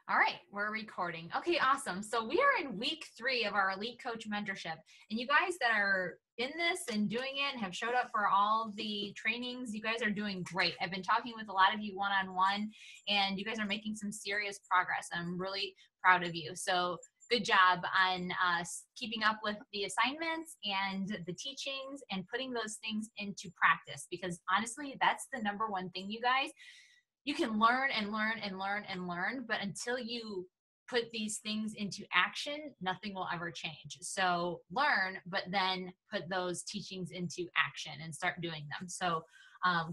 All right, we're recording. Okay, awesome. So we are in week 3 of our Elite Coach Mentorship. And you guys that are in this and doing it and have showed up for all the trainings, you guys are doing great. I've been talking with a lot of you one-on-one, and you guys are making some serious progress. I'm really proud of you. So good job on keeping up with the assignments and the teachings and putting those things into practice, because honestly, that's the number one thing, you guys. You can learn and learn and learn and learn, but until you put these things into action, nothing will ever change. So learn, but then put those teachings into action and start doing them. So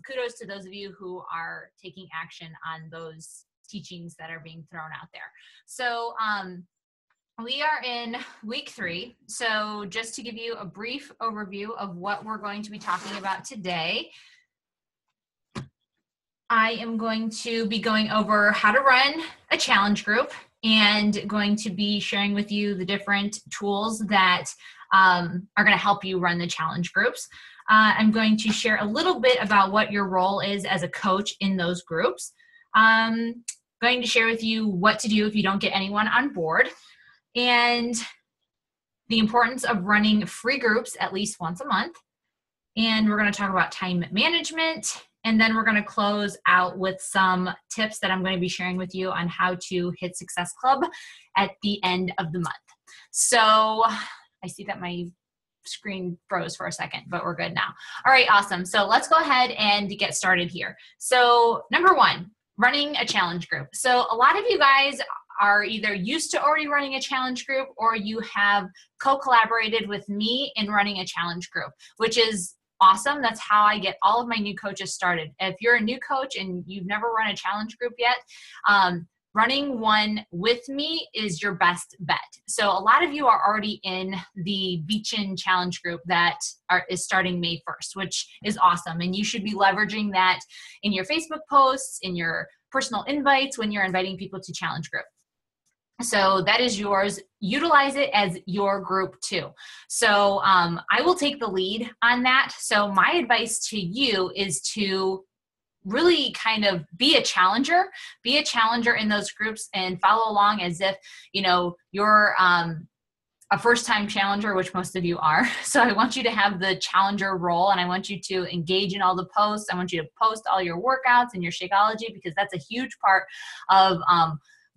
kudos to those of you who are taking action on those teachings that are being thrown out there. So we are in week 3. So just to give you a brief overview of what we're going to be talking about today, I am going to be going over how to run a challenge group and going to be sharing with you the different tools that are going to help you run the challenge groups. I'm going to share a little bit about what your role is as a coach in those groups. I'm going to share with you what to do if you don't get anyone on board, and the importance of running free groups at least once a month. And we're going to talk about time management. And then we're going to close out with some tips that I'm going to be sharing with you on how to hit Success Club at the end of the month. So I see that my screen froze for a second, but we're good now. All right, awesome. So let's go ahead and get started here. So number 1, running a challenge group. So a lot of you guys are either used to already running a challenge group, or you have co-collaborated with me in running a challenge group, which is awesome. That's how I get all of my new coaches started. If you're a new coach and you've never run a challenge group yet, running one with me is your best bet. So a lot of you are already in the Beachin challenge group that is starting May 1st, which is awesome. And you should be leveraging that in your Facebook posts, in your personal invites when you're inviting people to challenge group. So that is yours. Utilize it as your group too. So I will take the lead on that. So my advice to you is to really kind of be a challenger in those groups and follow along as if, you're a first-time challenger, which most of you are. So I want you to have the challenger role, and I want you to engage in all the posts. I want you to post all your workouts and your Shakeology, because that's a huge part of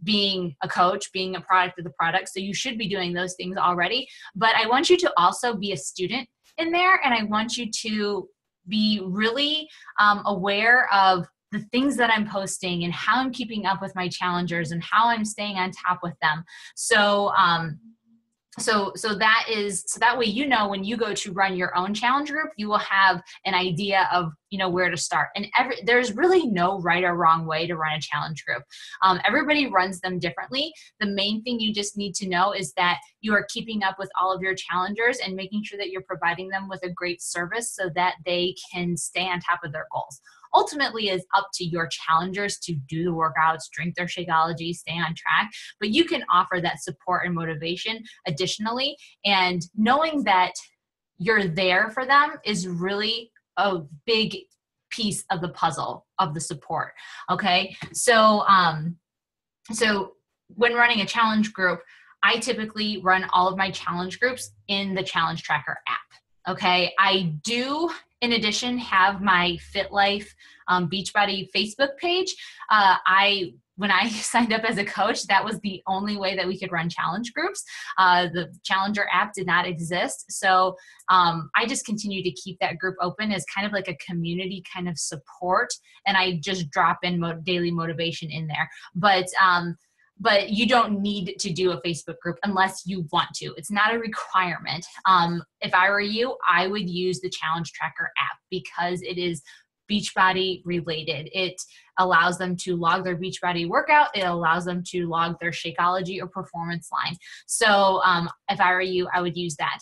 being a coach, being a product of the product. So you should be doing those things already. But I want you to also be a student in there, and I want you to be really aware of the things that I'm posting and how I'm keeping up with my challengers and how I'm staying on top with them. So that way, when you go to run your own challenge group, you will have an idea of where to start. And there's really no right or wrong way to run a challenge group. Everybody runs them differently. The main thing you just need to know is that you are keeping up with all of your challengers and making sure that you're providing them with a great service so that they can stay on top of their goals. Ultimately, is up to your challengers to do the workouts, drink their Shakeology, stay on track, but you can offer that support and motivation additionally. And knowing that you're there for them is really a big piece of the puzzle of the support. Okay. So when running a challenge group, I typically run all of my challenge groups in the Challenge Tracker app. Okay. I do, in addition, have my Fit Life Beachbody Facebook page. When I signed up as a coach, that was the only way that we could run challenge groups. The Challenger app did not exist. So I just continue to keep that group open as kind of like a community kind of support. And I just drop in daily motivation in there. But you don't need to do a Facebook group unless you want to. It's not a requirement. If I were you, I would use the Challenge Tracker app because it is Beachbody related. It allows them to log their Beachbody workout. It allows them to log their Shakeology or performance line. So if I were you, I would use that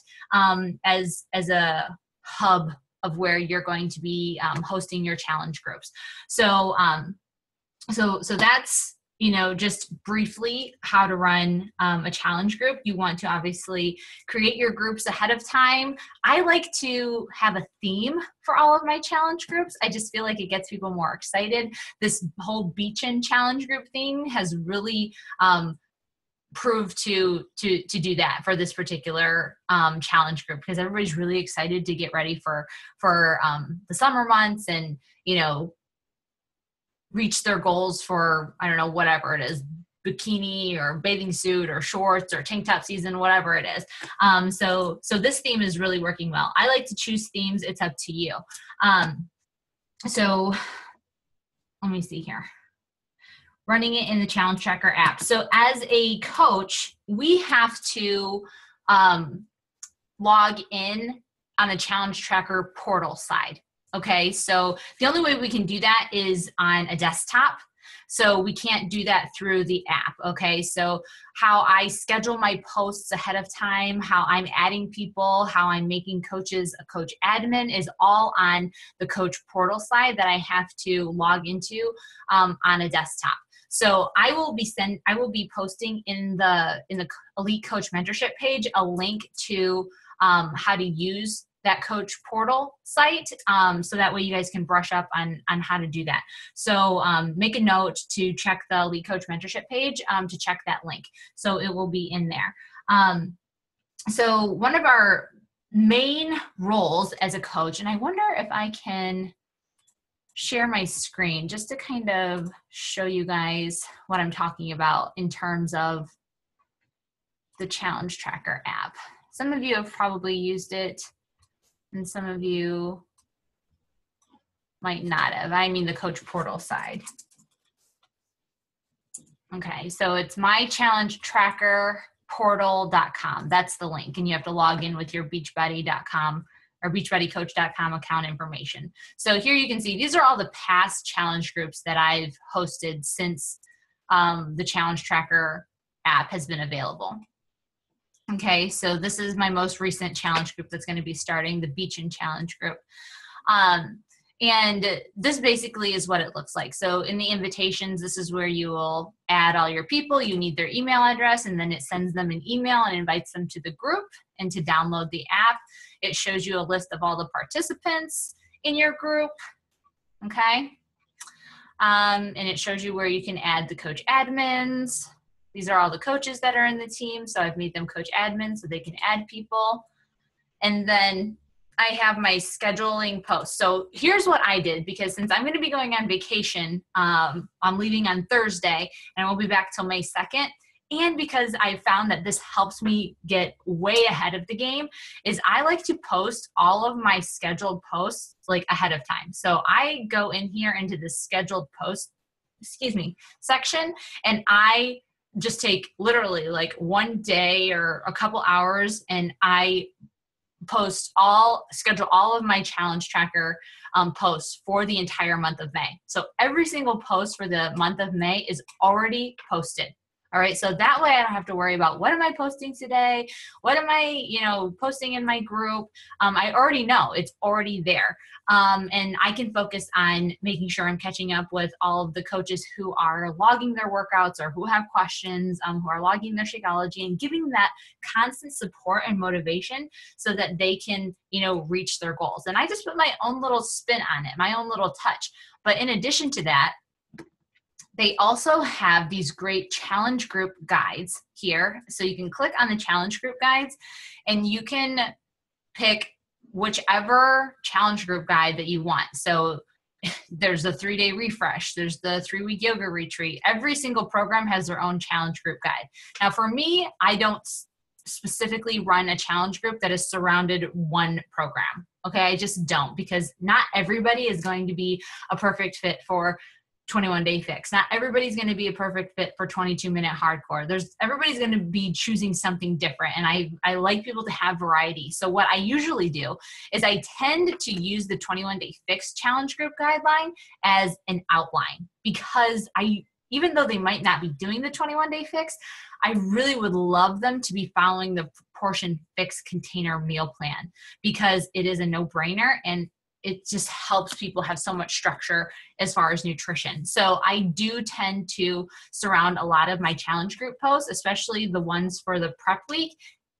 as a hub of where you're going to be hosting your challenge groups. So that's just briefly how to run a challenge group. You want to obviously create your groups ahead of time. I like to have a theme for all of my challenge groups. I just feel like it gets people more excited. This whole Beachin challenge group thing has really proved to do that for this particular challenge group, because everybody's really excited to get ready for the summer months and reach their goals for, I don't know, whatever it is, bikini or bathing suit or shorts or tank top season, whatever it is. So this theme is really working well. I like to choose themes. It's up to you. So let me see here. Running it in the Challenge Tracker app. So as a coach, we have to log in on the Challenge Tracker portal side. Okay, so the only way we can do that is on a desktop. So we can't do that through the app. Okay, so how I schedule my posts ahead of time, how I'm adding people, how I'm making coaches a coach admin is all on the coach portal side that I have to log into on a desktop. So I will be posting in the Elite Coach Mentorship page a link to how to use that coach portal site, so that way you guys can brush up on how to do that. So make a note to check the Elite Coach Mentorship page to check that link. So it will be in there. So one of our main roles as a coach, and I wonder if I can share my screen just to kind of show you guys what I'm talking about in terms of the Challenge Tracker app. Some of you have probably used it, and some of you might not have. I mean the coach portal side. Okay, so it's mychallengetrackerportal.com. That's the link, and you have to log in with your beachbody.com or beachbodycoach.com account information. So here you can see these are all the past challenge groups that I've hosted since the Challenge Tracker app has been available. Okay, so this is my most recent challenge group that's going to be starting, the Beachin challenge group. And this basically is what it looks like. So in the invitations, this is where you will add all your people. You need their email address, and then it sends them an email and invites them to the group and to download the app. It shows you a list of all the participants in your group, okay? And it shows you where you can add the coach admins. These are all the coaches that are in the team, so I've made them coach admins so they can add people. And then I have my scheduling posts. So here's what I did, because since I'm going to be going on vacation, I'm leaving on Thursday, and I won't be back till May 2nd. And because I found that this helps me get way ahead of the game, is I like to post all of my scheduled posts like ahead of time. So I go in here into the scheduled post, section, and I just take literally like one day or a couple hours, and I schedule all of my Challenge Tracker posts for the entire month of May. So every single post for the month of May is already posted. All right, so that way I don't have to worry about what am I posting today? What am I, posting in my group? I already know, it's already there. And I can focus on making sure I'm catching up with all of the coaches who are logging their workouts or who have questions, who are logging their Shakeology, and giving that constant support and motivation so that they can, reach their goals. And I just put my own little spin on it, my own little touch. But in addition to that, they also have these great challenge group guides here. So you can click on the challenge group guides, and you can pick whichever challenge group guide that you want. So there's the 3-day refresh. There's the 3-week yoga retreat. Every single program has their own challenge group guide. Now for me, I don't specifically run a challenge group that is surrounded one program. Okay, I just don't, because not everybody is going to be a perfect fit for 21-day fix. Not everybody's going to be a perfect fit for 22-minute hardcore. Everybody's going to be choosing something different. And I like people to have variety. So what I usually do is I tend to use the 21-day fix challenge group guideline as an outline, because even though they might not be doing the 21-day fix, I really would love them to be following the Proportion Fix container meal plan, because it is a no-brainer, and it just helps people have so much structure as far as nutrition. So I do tend to surround a lot of my challenge group posts, especially the ones for the prep week,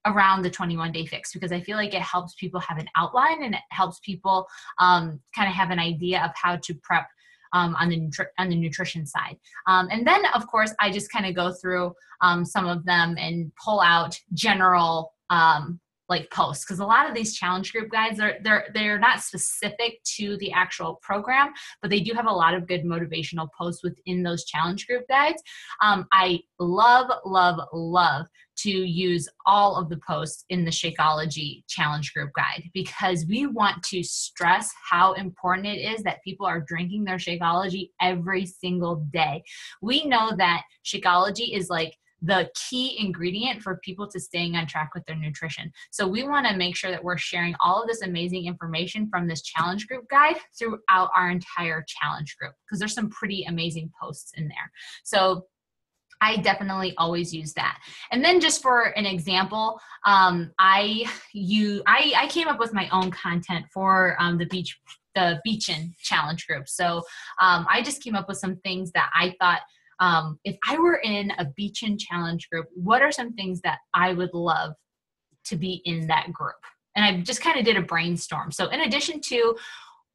around the 21-day fix, because I feel like it helps people have an outline, and it helps people kind of have an idea of how to prep on the nutrition side. And then, of course, I just kind of go through some of them and pull out general like posts, because a lot of these challenge group guides, they're not specific to the actual program, but they do have a lot of good motivational posts within those challenge group guides. I love to use all of the posts in the Shakeology challenge group guide, because we want to stress how important it is that people are drinking their Shakeology every single day. We know that Shakeology is like the key ingredient for people to staying on track with their nutrition. So we want to make sure that we're sharing all of this amazing information from this challenge group guide throughout our entire challenge group, because there's some pretty amazing posts in there. So I definitely always use that. And then just for an example, I came up with my own content for the Beachin challenge group. So I just came up with some things that I thought, if I were in a Beachin challenge group, what are some things that I would love to be in that group? And I just kind of did a brainstorm. So in addition to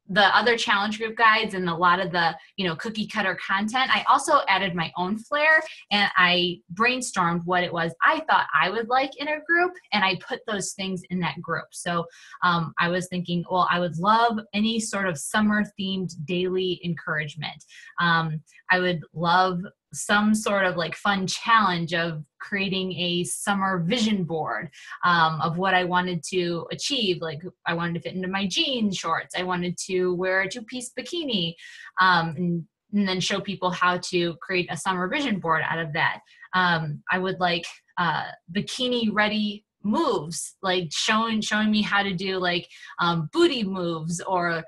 the other challenge group guides and a lot of the, cookie cutter content, I also added my own flair, and I brainstormed what it was I thought I would like in a group, and I put those things in that group. So I was thinking, well, I would love any sort of summer themed daily encouragement. I would love some sort of like fun challenge of creating a summer vision board of what I wanted to achieve. Like I wanted to fit into my jean shorts. I wanted to wear a 2-piece bikini, and then show people how to create a summer vision board out of that. I would like bikini ready moves, like showing me how to do like booty moves or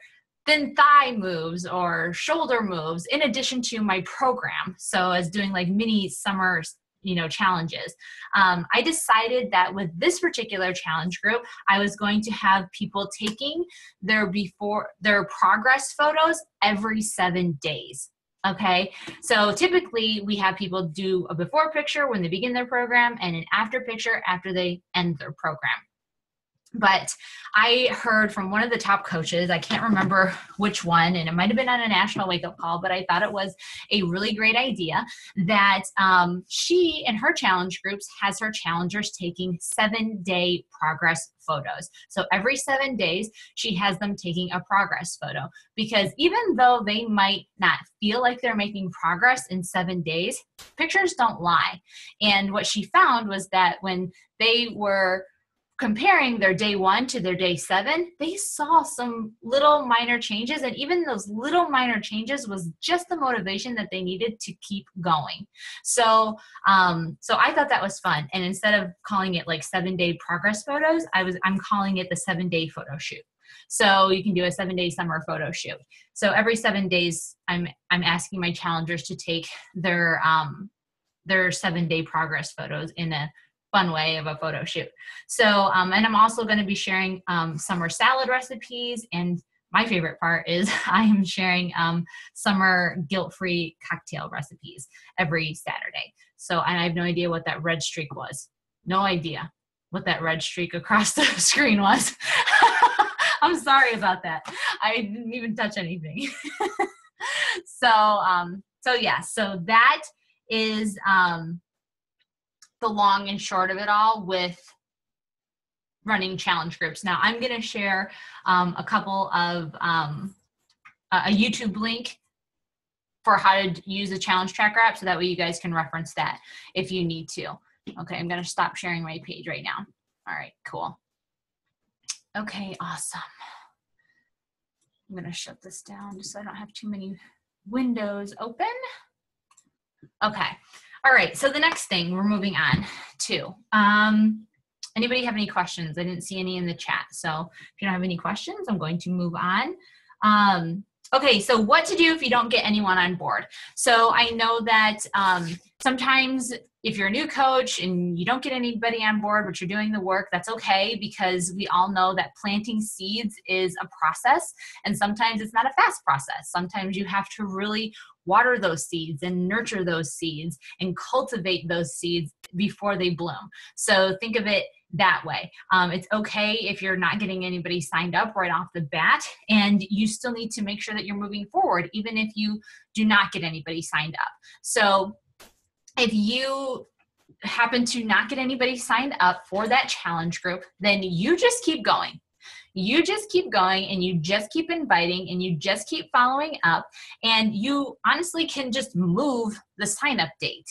thin thigh moves or shoulder moves, in addition to my program. So as doing like mini summer, challenges. I decided that with this particular challenge group, I was going to have people taking their progress photos every 7 days. Okay, so typically we have people do a before picture when they begin their program and an after picture after they end their program. But I heard from one of the top coaches, I can't remember which one, and it might have been on a national wake-up call, but I thought it was a really great idea that she, in her challenge groups, has her challengers taking 7-day progress photos. So every 7 days, she has them taking a progress photo, because even though they might not feel like they're making progress in 7 days, pictures don't lie. And what she found was that when they were comparing their day 1 to their day 7, they saw some little minor changes, and even those little minor changes was just the motivation that they needed to keep going. So I thought that was fun, and instead of calling it like 7-day progress photos, I'm calling it the 7-day photo shoot. So you can do a 7-day summer photo shoot. So every 7 days, I'm asking my challengers to take their 7-day progress photos in a fun way of a photo shoot. So, and I'm also going to be sharing summer salad recipes. And my favorite part is I am sharing summer guilt-free cocktail recipes every Saturday. So, and I have no idea what that red streak was. No idea what that red streak across the screen was. I'm sorry about that. I didn't even touch anything. So that is the long and short of it all with running challenge groups. Now I'm going to share a couple of a YouTube link for how to use a challenge tracker app, so that way you guys can reference that if you need to. Okay, I'm going to stop sharing my page right now. All right, cool. Okay, awesome. I'm going to shut this down just so I don't have too many windows open. Okay. All right, so the next thing we're moving on to, anybody have any questions? I didn't see any in the chat. So if you don't have any questions, I'm going to move on. Okay, so what to do if you don't get anyone on board. So I know that Sometimes if you're a new coach and you don't get anybody on board, but you're doing the work, that's okay, because we all know that planting seeds is a process, and sometimes it's not a fast process. Sometimes you have to really water those seeds and nurture those seeds and cultivate those seeds before they bloom. So think of it that way. It's okay if you're not getting anybody signed up right off the bat, and you still need to make sure that you're moving forward, even if you do not get anybody signed up. So if you happen to not get anybody signed up for that challenge group, then you just keep going. You just keep going, and you just keep inviting, and you just keep following up, and you honestly can just move the sign-up date,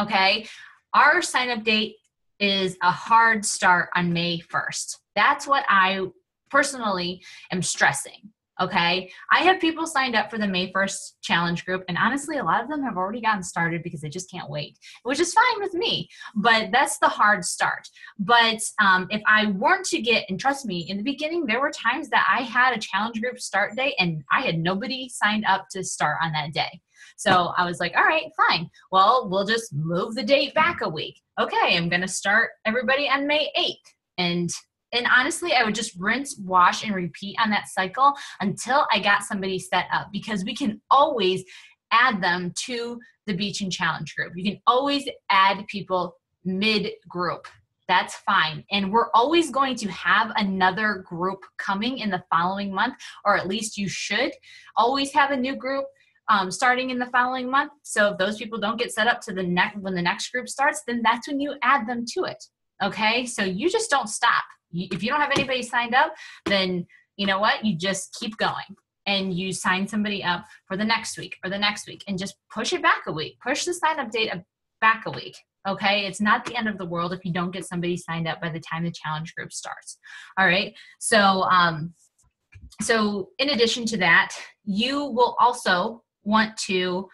okay? Our sign-up date is a hard start on May 1st. That's what I personally am stressing. Okay, I have people signed up for the May 1st challenge group, and honestly, a lot of them have already gotten started because they just can't wait, which is fine with me, but that's the hard start. But if I weren't to get, and trust me, in the beginning, there were times that I had a challenge group start date and I had nobody signed up to start on that day. So I was like, all right, fine. Well, we'll just move the date back a week. Okay, I'm going to start everybody on May 8th. And honestly, I would just rinse, wash, and repeat on that cycle until I got somebody set up, because we can always add them to the Beach and Challenge group. You can always add people mid-group. That's fine. And we're always going to have another group coming in the following month, or at least you should always have a new group starting in the following month. So if those people don't get set up to when the next group starts, then that's when you add them to it. Okay, so you just don't stop. If you don't have anybody signed up, then you know what? You just keep going, and you sign somebody up for the next week or the next week, and just push it back a week. Push the sign up date back a week. Okay, it's not the end of the world if you don't get somebody signed up by the time the challenge group starts. All right, so so in addition to that, you will also want to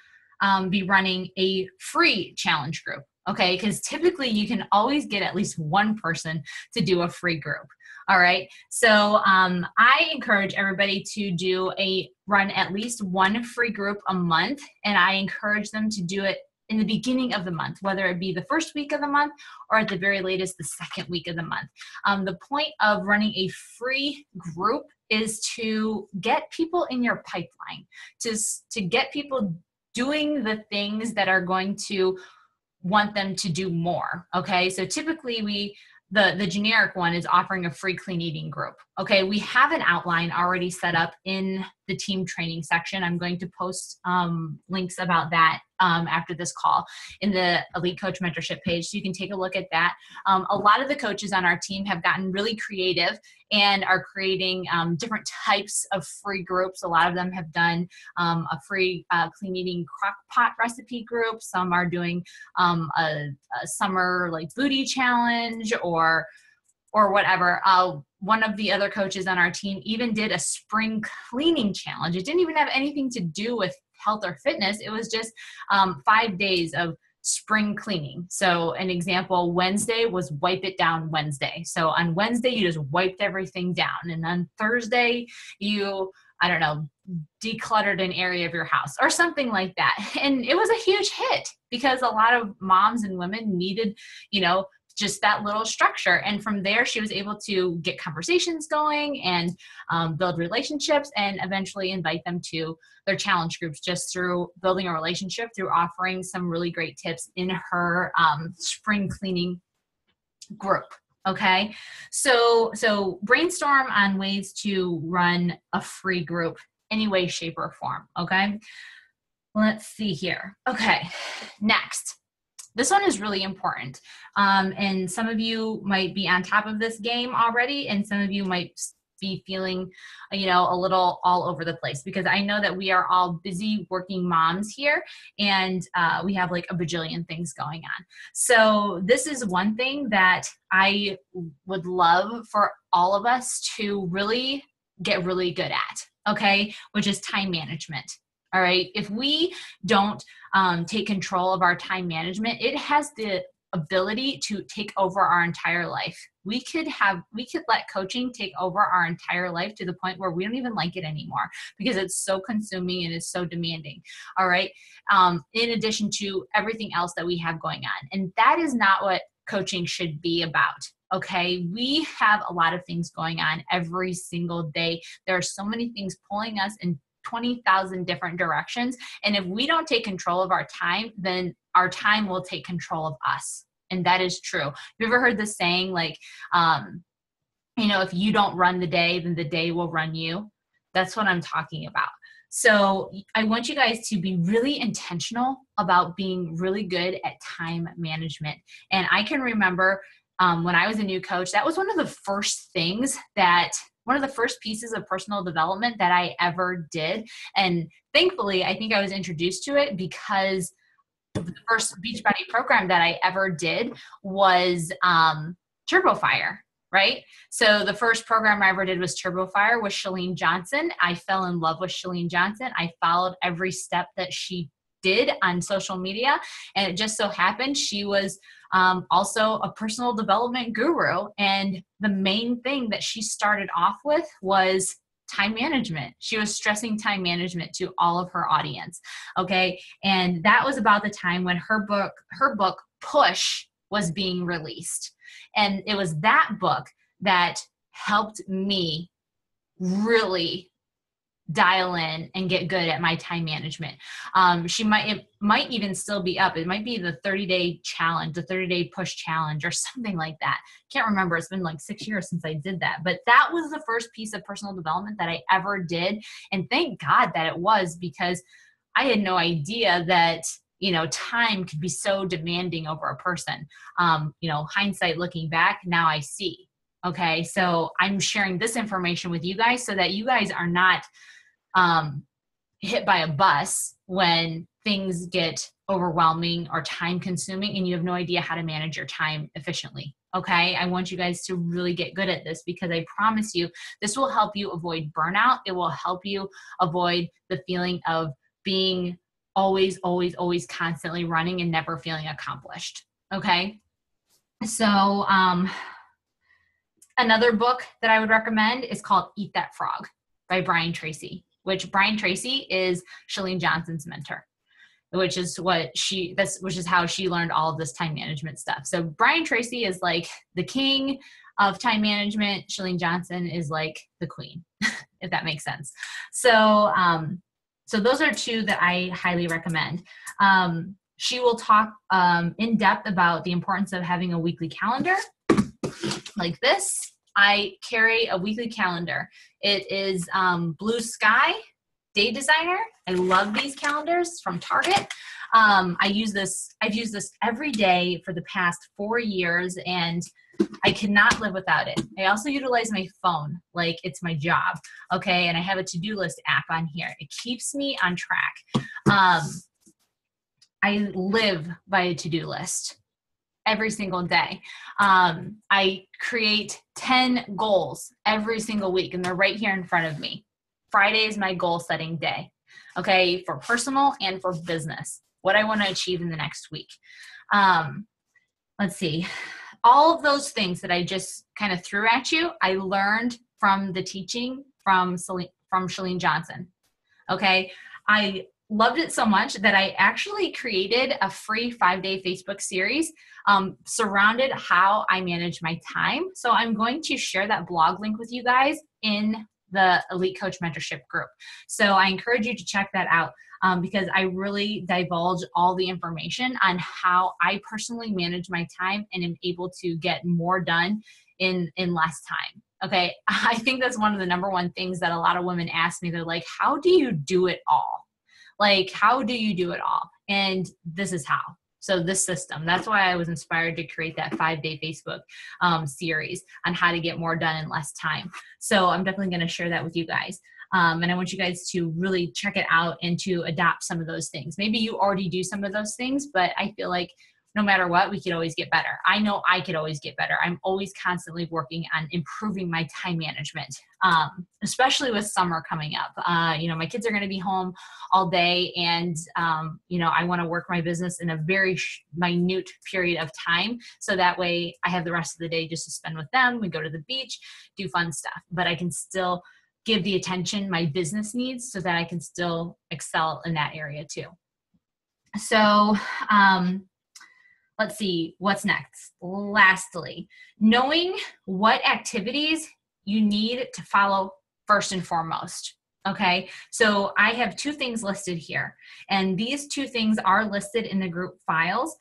be running a free challenge group. Okay, because typically you can always get at least one person to do a free group. All right, so I encourage everybody to run at least one free group a month, and I encourage them to do it in the beginning of the month, whether it be the first week of the month or at the very latest the second week of the month. The point of running a free group is to get people in your pipeline, to get people doing the things that are going to want them to do more. Okay, so typically the generic one is offering a free clean eating group. Okay, we have an outline already set up in the team training section. I'm going to post links about that after this call in the Elite Coach Mentorship page, so you can take a look at that. A lot of the coaches on our team have gotten really creative and are creating different types of free groups. A lot of them have done a free clean eating crock pot recipe group. Some are doing a summer like booty challenge or whatever. One of the other coaches on our team even did a spring cleaning challenge. It didn't even have anything to do with health or fitness. It was just 5 days of spring cleaning. So an example, Wednesday was Wipe It Down Wednesday. So on Wednesday, you just wiped everything down. And on Thursday, you, I don't know, decluttered an area of your house or something like that. And it was a huge hit because a lot of moms and women needed, just that little structure. And from there, she was able to get conversations going and build relationships and eventually invite them to their challenge groups just through building a relationship, through offering some really great tips in her spring cleaning group. Okay, so brainstorm on ways to run a free group any way, shape, or form. Okay, let's see here. Okay, next. This one is really important. And some of you might be on top of this game already, and some of you might be feeling, a little all over the place, because I know that we are all busy working moms here, and we have like a bajillion things going on. So this is one thing that I would love for all of us to really get really good at, okay, which is time management. All right. If we don't take control of our time management, it has the ability to take over our entire life. We could let coaching take over our entire life to the point where we don't even like it anymore because it's so consuming and it's so demanding. All right. In addition to everything else that we have going on. And that is not what coaching should be about. Okay. We have a lot of things going on every single day. There are so many things pulling us in 20,000 different directions. And if we don't take control of our time, then our time will take control of us. And that is true. Have you ever heard the saying, like, if you don't run the day, then the day will run you? That's what I'm talking about. So I want you guys to be really intentional about being really good at time management. And I can remember when I was a new coach, that was one of the first pieces of personal development that I ever did. And thankfully, I think I was introduced to it because the first Beachbody program that I ever did was Turbo Fire, right? So the first program I ever did was Turbo Fire with Chalene Johnson. I fell in love with Chalene Johnson. I followed every step that she did on social media. And it just so happened she was also a personal development guru. And the main thing that she started off with was time management. She was stressing time management to all of her audience. Okay. And that was about the time when her book Push was being released. And it was that book that helped me really dial in and get good at my time management. It might even still be up. It might be the 30-day challenge, the 30-day push challenge or something like that. Can't remember. It's been like 6 years since I did that, but that was the first piece of personal development that I ever did. And thank God that it was, because I had no idea that, time could be so demanding over a person. Hindsight looking back, now I see. Okay. So I'm sharing this information with you guys so that you guys are not hit by a bus when things get overwhelming or time consuming and you have no idea how to manage your time efficiently. Okay. I want you guys to really get good at this, because I promise you, this will help you avoid burnout. It will help you avoid the feeling of being always constantly running and never feeling accomplished. Okay. So, another book that I would recommend is called Eat That Frog by Brian Tracy, which Brian Tracy is Chalene Johnson's mentor, which is how she learned all of this time management stuff. So Brian Tracy is like the king of time management. Chalene Johnson is like the queen, if that makes sense. So, so those are two that I highly recommend. She will talk in depth about the importance of having a weekly calendar like this. I carry a weekly calendar. It is Blue Sky Day Designer. I love these calendars from Target. I've used this every day for the past 4 years, and I cannot live without it. I also utilize my phone like it's my job. Okay. And I have a to-do list app on here. It keeps me on track. I live by a to-do list every single day. I create 10 goals every single week, and they're right here in front of me. Friday is my goal setting day. Okay. For personal and for business, what I want to achieve in the next week. Let's see. All of those things that I just kind of threw at you, I learned from the teaching from Chalene Johnson. Okay. I loved it so much that I actually created a free 5-day Facebook series surrounded how I manage my time. So I'm going to share that blog link with you guys in the Elite Coach Mentorship group. So I encourage you to check that out because I really divulge all the information on how I personally manage my time and am able to get more done in less time. Okay. I think that's one of the number one things that a lot of women ask me. They're like, how do you do it all? Like, how do you do it all? And this is how. So this system, that's why I was inspired to create that 5-day Facebook series on how to get more done in less time. So I'm definitely going to share that with you guys. And I want you guys to really check it out and to adopt some of those things. Maybe you already do some of those things, but I feel like no matter what, we could always get better. I know I could always get better. I'm always constantly working on improving my time management, especially with summer coming up. My kids are going to be home all day, and, I want to work my business in a very minute period of time. So that way I have the rest of the day just to spend with them. We go to the beach, do fun stuff, but I can still give the attention my business needs so that I can still excel in that area too. So, let's see what's next. Lastly, knowing what activities you need to follow first and foremost. Okay, so I have 2 things listed here, and these 2 things are listed in the group files.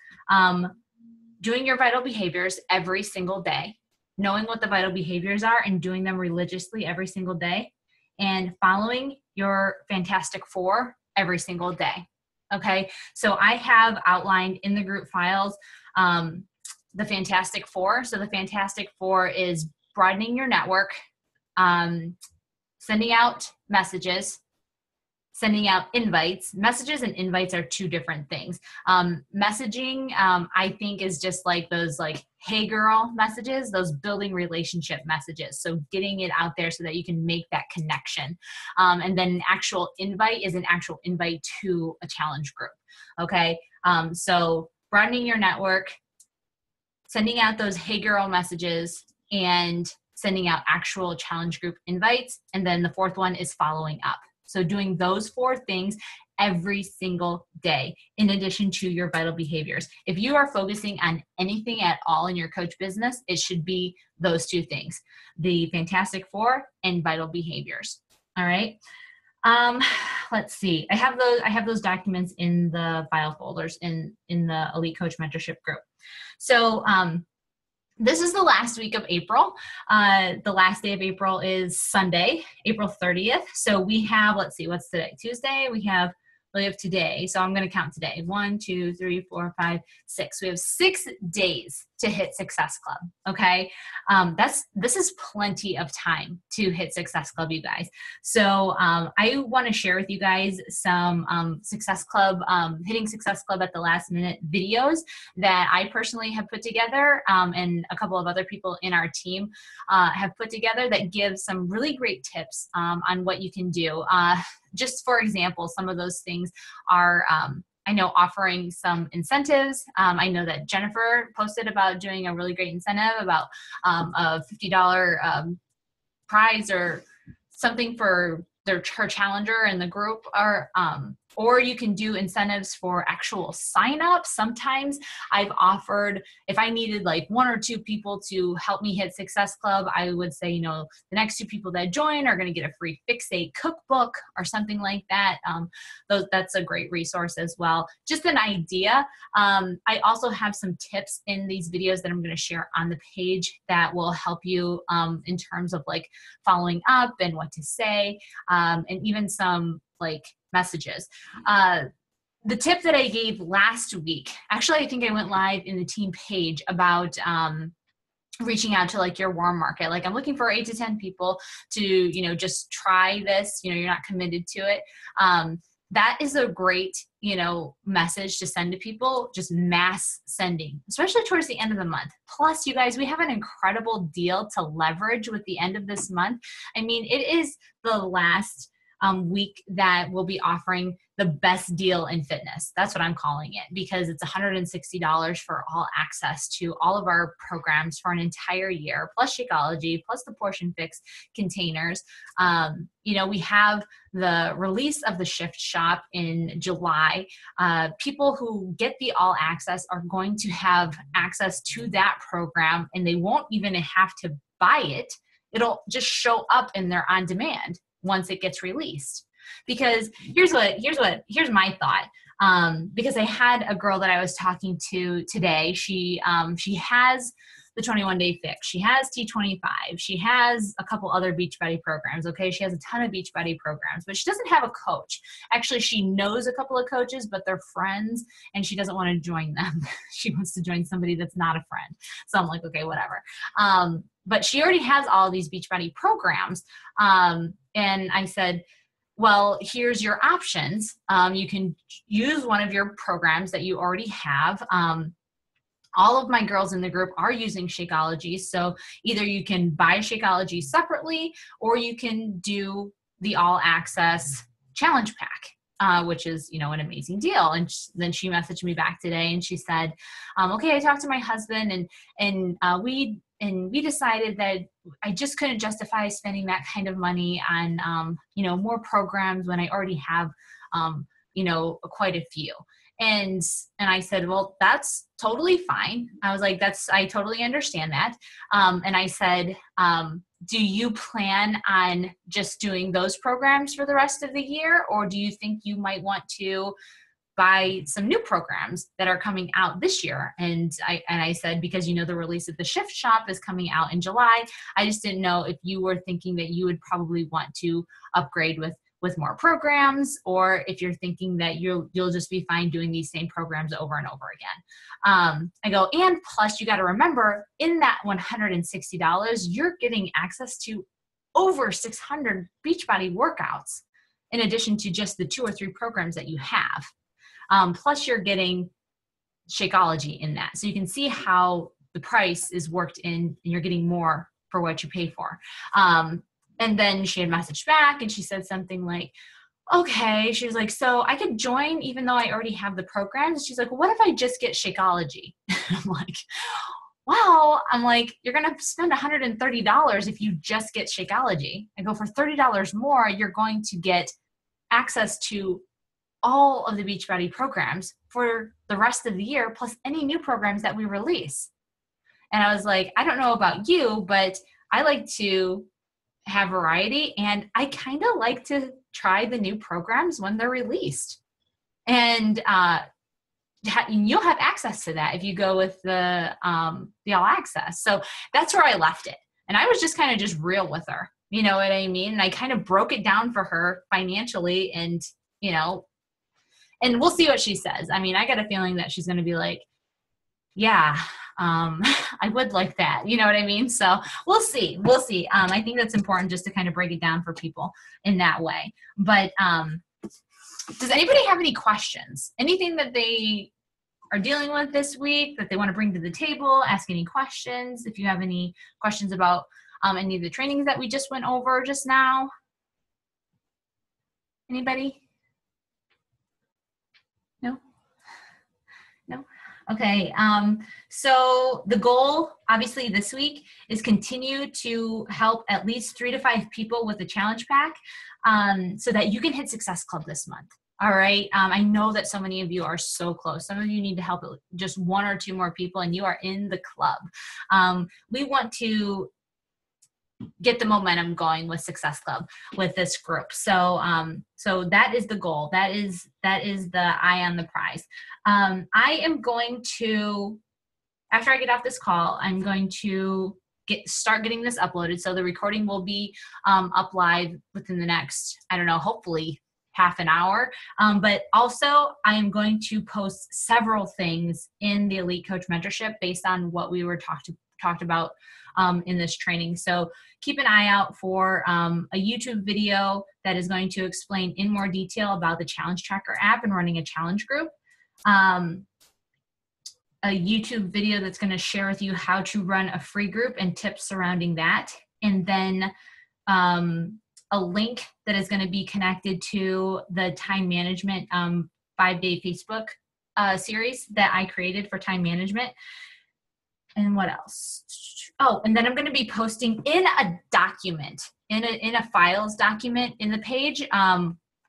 Doing your vital behaviors every single day, knowing what the vital behaviors are and doing them religiously every single day, and following your Fantastic Four every single day. Okay, so I have outlined in the group files the Fantastic Four. So the Fantastic Four is broadening your network, sending out messages, sending out invites. Messages and invites are 2 different things. Messaging, I think, is just like those hey girl messages, those building relationship messages. So getting it out there so that you can make that connection. And then an actual invite is an actual invite to a challenge group. Okay. So broadening your network, sending out those hey girl messages, and sending out actual challenge group invites. And then the 4th one is following up. So doing those 4 things every single day, in addition to your vital behaviors. If you are focusing on anything at all in your coach business, it should be those 2 things, the Fantastic Four and vital behaviors. All right. Let's see. I have those documents in the file folders in the Elite Coach Mentorship group. So, this is the last week of April. The last day of April is Sunday, April 30th. So we have, let's see, what's today? Tuesday. We have today. So I'm going to count today. 1, 2, 3, 4, 5, 6. We have 6 days to hit Success Club. Okay. This is plenty of time to hit Success Club, you guys. So, I want to share with you guys some, Success Club, hitting Success Club at the last minute videos that I personally have put together, and a couple of other people in our team, have put together that give some really great tips, on what you can do. Just for example, some of those things are, I know, offering some incentives. I know that Jennifer posted about doing a really great incentive about a $50 prize or something for her challenger in the group, or you can do incentives for actual sign-ups. Sometimes I've offered, if I needed 1 or 2 people to help me hit Success Club, I would say, the next 2 people that join are going to get a free Fix-A cookbook or something like that. That's a great resource as well. Just an idea. I also have some tips in these videos that I'm going to share on the page that will help you in terms of following up and what to say, and even some messages. The tip that I gave last week, actually, I think I went live in the team page about reaching out to your warm market. I'm looking for 8 to 10 people to, just try this, you're not committed to it. That is a great, message to send to people, just mass sending, especially towards the end of the month. Plus, you guys, we have an incredible deal to leverage with the end of this month. I mean, it is the last week that we'll be offering the best deal in fitness. That's what I'm calling it, because it's $160 for all access to all of our programs for an entire year, plus Shakeology, plus the Portion Fix containers. We have the release of the Shift Shop in July. People who get the all access are going to have access to that program, and they won't even have to buy it. It'll just show up in their on demand once it gets released. Because here's my thought. Because I had a girl that I was talking to today. She has the 21-day fix. She has T25. She has a couple other Beachbody programs. Okay. She has a ton of Beachbody programs, but she doesn't have a coach. Actually, she knows a couple of coaches, but they're friends, and she doesn't want to join them. She wants to join somebody that's not a friend. So I'm like, okay, whatever. But she already has all these Beachbody programs. And I said, well, here's your options. You can use one of your programs that you already have. all of my girls in the group are using Shakeology. So either you can buy Shakeology separately, or you can do the all access challenge pack, which is, an amazing deal. And then she messaged me back today and she said, okay, I talked to my husband and we decided that I just couldn't justify spending that kind of money on, more programs when I already have, quite a few. And I said, well, that's totally fine. I was like, I totally understand that. And I said, do you plan on just doing those programs for the rest of the year? Or do you think you might want to buy some new programs that are coming out this year? And I said, because the release of the Shift Shop is coming out in July, I just didn't know if you were thinking that you would probably want to upgrade with more programs, or if you're thinking that you'll just be fine doing these same programs over and over again. I go, and plus you got to remember, in that $160, you're getting access to over 600 Beachbody workouts, in addition to just the 2 or 3 programs that you have. Plus you're getting Shakeology in that. So you can see how the price is worked in, and you're getting more for what you pay for. And then she had messaged back and she said something like, okay, she was like, so I could join even though I already have the programs. She's like, well, what if I just get Shakeology? I'm like, wow. I'm like, you're going to spend $130 if you just get Shakeology. I go, for $30 more, you're going to get access to all of the Beachbody programs for the rest of the year, plus any new programs that we release. And I was like, I don't know about you, but I like to have variety, and I kind of like to try the new programs when they're released. And you'll have access to that if you go with the all access. So that's where I left it. And I was just kind of just real with her, you know what I mean? And I kind of broke it down for her financially, and and we'll see what she says. I mean, I got a feeling that she's going to be like, yeah, I would like that. You know what I mean? So we'll see. I think that's important just to kind of break it down for people in that way. But does anybody have any questions? Anything that they are dealing with this week that they want to bring to the table? Ask any questions. If you have any questions about any of the trainings that we just went over just now. Anybody? No? Okay, so the goal obviously this week is continue to help at least 3 to 5 people with the challenge pack so that you can hit Success Club this month. All right, I know that so many of you are so close. Some of you need to help just 1 or 2 more people and you are in the club. We want to get the momentum going with Success Club with this group. So so that is the goal. That is the eye on the prize. I am going to, after I get off this call, I'm going to start getting this uploaded. So the recording will be up live within the next, I don't know, hopefully half an hour. But also I am going to post several things in the Elite Coach Mentorship based on what we were talked about in this training. So keep an eye out for a YouTube video that is going to explain in more detail about the Challenge Tracker app and running a challenge group. A YouTube video that's going to share with you how to run a free group and tips surrounding that. And then a link that is going to be connected to the time management 5-day Facebook series that I created for time management. And what else? Oh, and then I'm going to be posting in a document, in a files document in the page,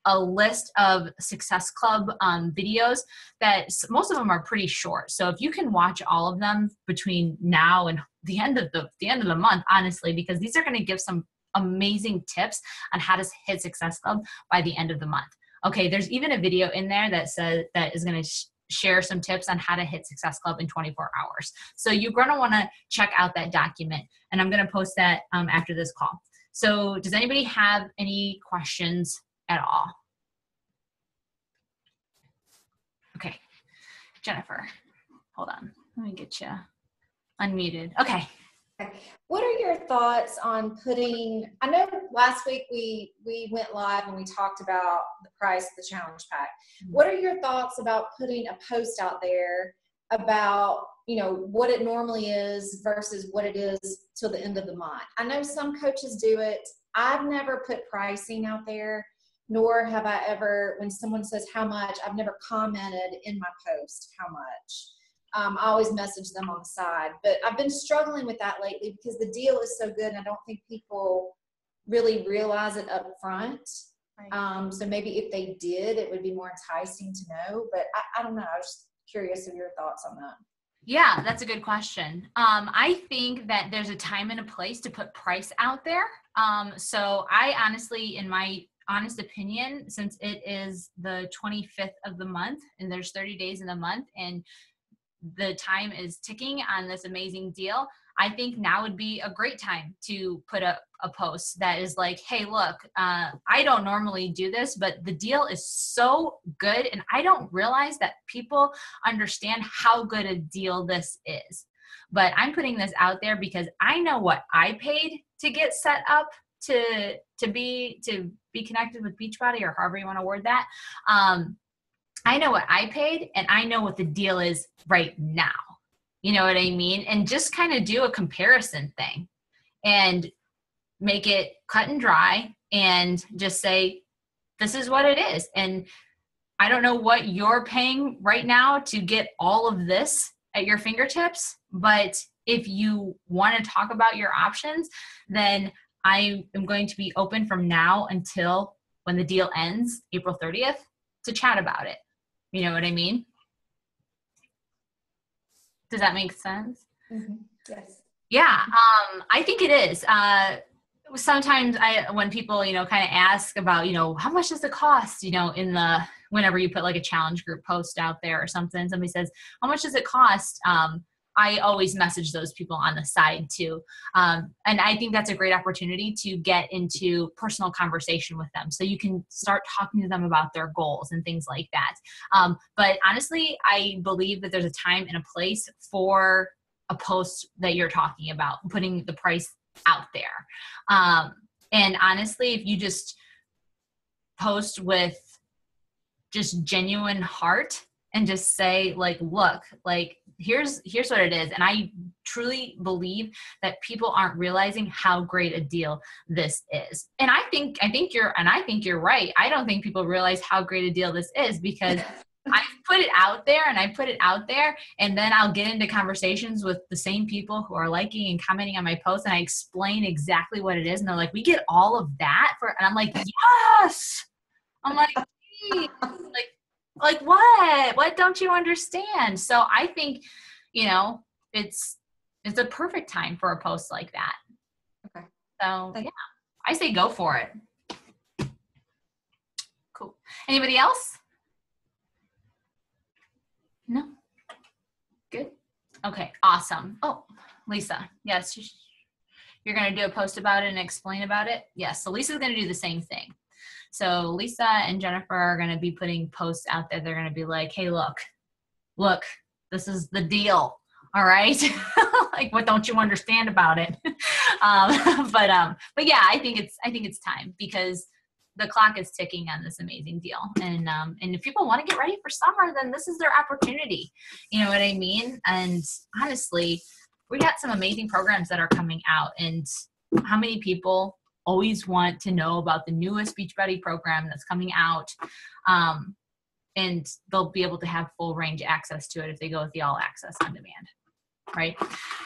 a list of Success Club videos that most of them are pretty short. So if you can watch all of them between now and the end of the month, honestly, because these are going to give some amazing tips on how to hit Success Club by the end of the month. Okay, there's even a video in there that says that is going to share some tips on how to hit Success Club in 24 hours. So you're going to want to check out that document, and I'm going to post that after this call. So does anybody have any questions at all? Okay, Jennifer, hold on. Let me get you unmuted. Okay. What are your thoughts on putting, I know last week we went live and we talked about the price of the challenge pack. What are your thoughts about putting a post out there about what it normally is versus what it is till the end of the month. I know some coaches do it. I've never put pricing out there, nor have I ever, when someone says how much, I've never commented in my post how much. I always message them on the side, but I've been struggling with that lately because the deal is so good and I don't think people really realize it up front. Right. So maybe if they did, it would be more enticing to know, but I don't know. I was just curious of your thoughts on that. Yeah, that's a good question. I think that there's a time and a place to put price out there. So I honestly, in my honest opinion, since it is the 25th of the month and there's 30 days in the month and the time is ticking on this amazing deal, I think now would be a great time to put a post that is like, hey, look, I don't normally do this, but the deal is so good. And I don't realize that people understand how good a deal this is. But I'm putting this out there because I know what I paid to get set up to be connected with Beachbody, or however you want to word that. I know what I paid and I know what the deal is right now. You know what I mean? And just kind of do a comparison thing and make it cut and dry and just say, this is what it is. And I don't know what you're paying right now to get all of this at your fingertips, but if you want to talk about your options, then I am going to be open from now until when the deal ends, April 30th, to chat about it. You know what I mean? Does that make sense? Mm-hmm. Yes. Yeah, I think it is. Sometimes when people, kind of ask about, how much does it cost, whenever you put like a challenge group post out there or something, somebody says, how much does it cost? I always message those people on the side too. And I think that's a great opportunity to get into personal conversation with them. So you can start talking to them about their goals and things like that. But honestly, I believe that there's a time and a place for a post that you're talking about, putting the price out there. And honestly, if you just post with just genuine heart and just say like, look, like, here's what it is. And I truly believe that people aren't realizing how great a deal this is. And I think you're right. I don't think people realize how great a deal this is because I put it out there and then I'll get into conversations with the same people who are liking and commenting on my posts, and I explain exactly what it is. And they're like, we get all of that and I'm like, yes. I'm like, geez. Like what don't you understand? So I think, it's a perfect time for a post like that. Okay. So yeah, I say go for it. Cool. Anybody else? No? Good. Okay. Awesome. Oh, Lisa. Yes. You're going to do a post about it and explain about it. Yes. So Lisa's going to do the same thing. So Lisa and Jennifer are going to be putting posts out there. They're going to be like, hey, look, this is the deal. All right. Like, what don't you understand about it? But yeah, I think it's time because the clock is ticking on this amazing deal. And if people want to get ready for summer, then this is their opportunity. You know what I mean? And honestly, we got some amazing programs that are coming out, and how many people always want to know about the newest Beachbody program that's coming out. And they'll be able to have full range access to it if they go with the all access on demand. Right.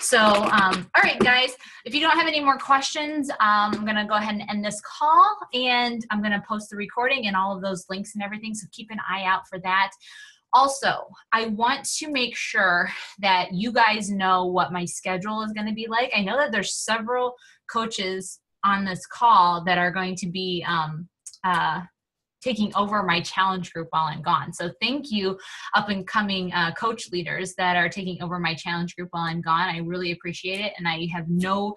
So, all right, guys, if you don't have any more questions, I'm going to go ahead and end this call, and I'm going to post the recording and all of those links and everything. So keep an eye out for that. Also, I want to make sure that you guys know what my schedule is going to be like. I know that there's several coaches on this call that are going to be taking over my challenge group while I'm gone. So thank you, up and coming coach leaders that are taking over my challenge group while I'm gone. I really appreciate it. And I have no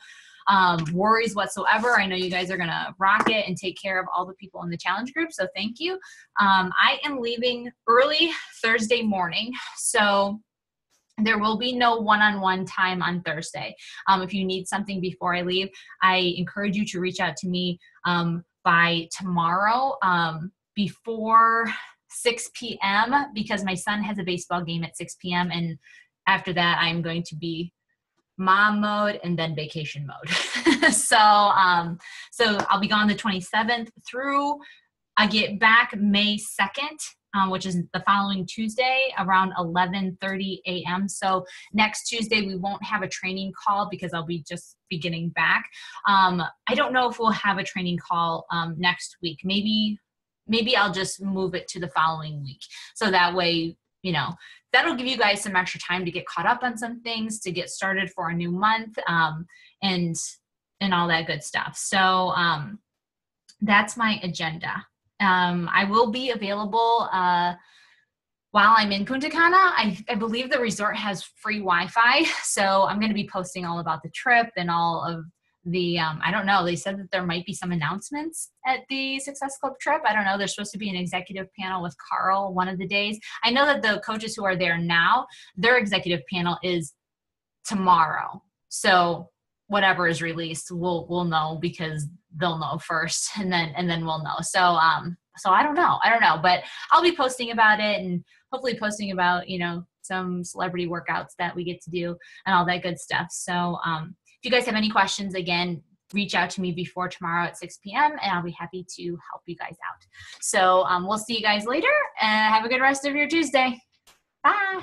worries whatsoever. I know you guys are going to rock it and take care of all the people in the challenge group. So thank you. I am leaving early Thursday morning. So there will be no one-on-one time on Thursday. If you need something before I leave, I encourage you to reach out to me by tomorrow before 6 p.m. because my son has a baseball game at 6 p.m. and after that, I'm going to be mom mode and then vacation mode. So I'll be gone the 27th through, I get back May 2nd, which is the following Tuesday around 11:30 a.m. So next Tuesday, we won't have a training call because I'll be just getting back. I don't know if we'll have a training call next week. Maybe I'll just move it to the following week. So that way, you know, that'll give you guys some extra time to get caught up on some things, to get started for a new month, and all that good stuff. So that's my agenda. I will be available while I'm in Punta Cana. I believe the resort has free Wi-Fi, so I'm going to be posting all about the trip and all of the, I don't know, they said that there might be some announcements at the Success Club trip. I don't know, there's supposed to be an executive panel with Carl one of the days. I know that the coaches who are there now, their executive panel is tomorrow. So whatever is released, we'll know, because they'll know first, and then we'll know. So I don't know, but I'll be posting about it, and hopefully posting about, you know, some celebrity workouts that we get to do and all that good stuff. So if you guys have any questions, again, reach out to me before tomorrow at 6 p.m. and I'll be happy to help you guys out. So we'll see you guys later, and have a good rest of your Tuesday. Bye.